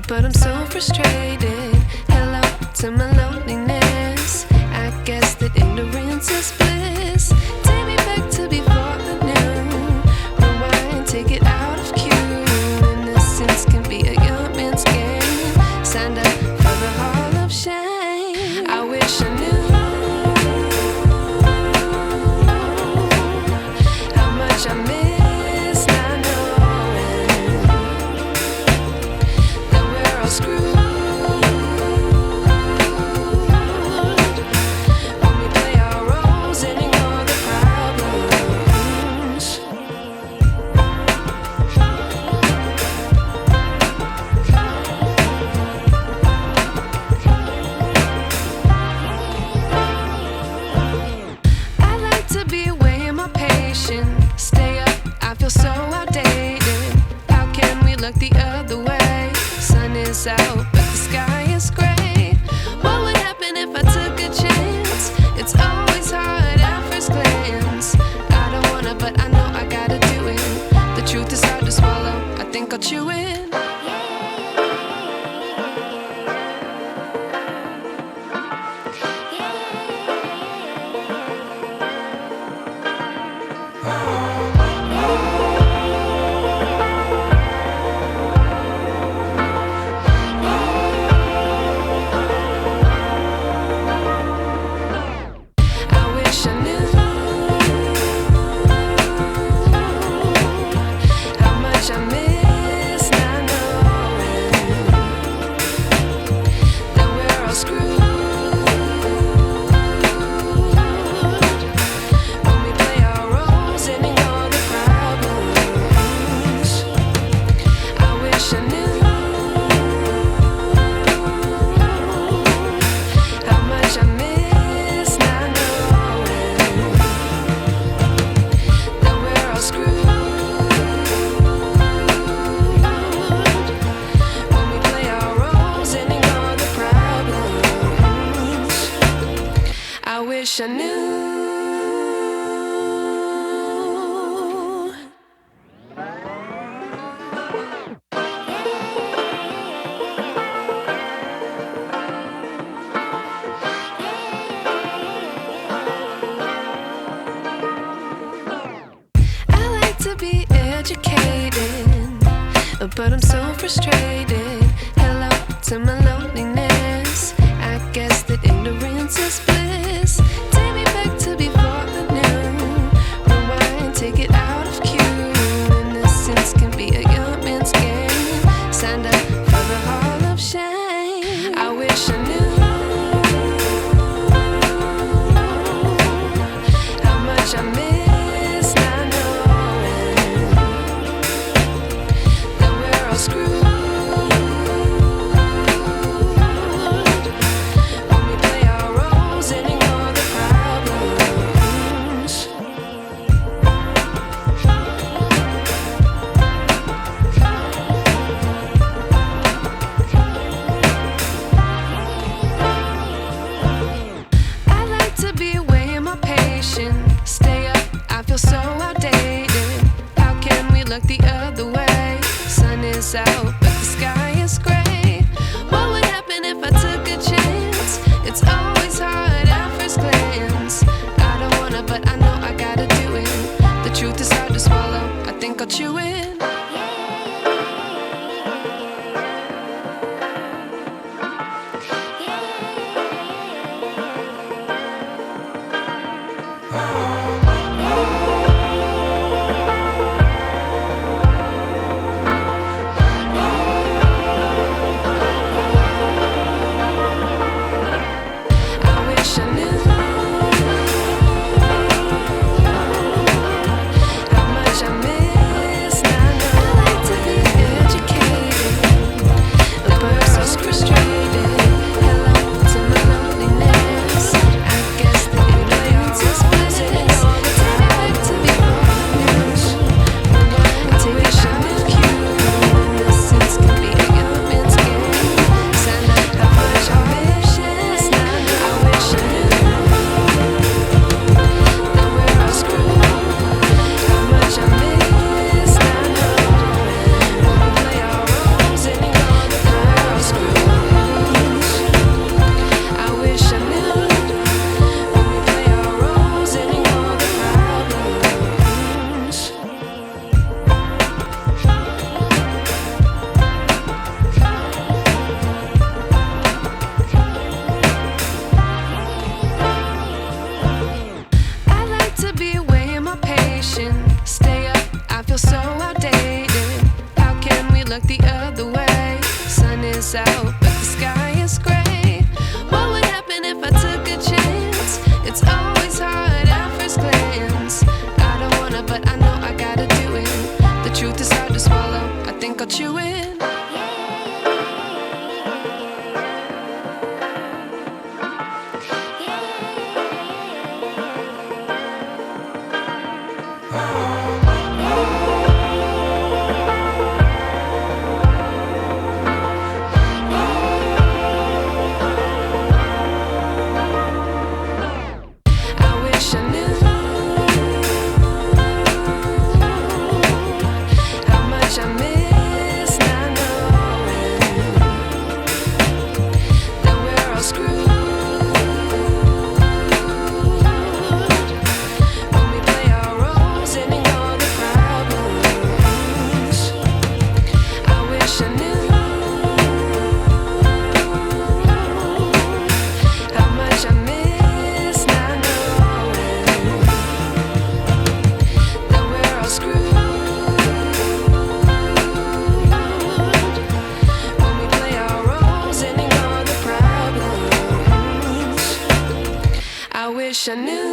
but I'm so frustrated. Hello to my loneliness. I guess that ignorance is bliss. Take me back to before I knew. Rewind, take it out of cue. Innocence can be a young man's game. Signed up for the hall of shame. I wish I knew how much I miss not knowing that we're all screwed. Stay up, I feel so outdated. How can we look the other way? Sun is out, but the sky is gray. What would happen if I took a chance? It's always hard at first glance. I don't wanna, but I know I gotta do it. The truth is hard to swallow, I think I'll chew it. I wish I knew. I like to be educated, but I'm so frustrated. Hello to my loneliness. I guess that ignorance is bliss. Take me back to before I knew. Rewind, take it out of cue. Innocence can be a young man's game. Signed up for the hall of shame. I wish I knew how much I miss not knowing that we're all screwed. Stay up, I feel so outdated. How can we look the other way? Sun is out, but the sky is gray. What would happen if I took a chance? It's always hard at first glance. I don't wanna, but I know I gotta do it. The truth is hard to swallow, I think I'll chew it. let you in. I wish I knew.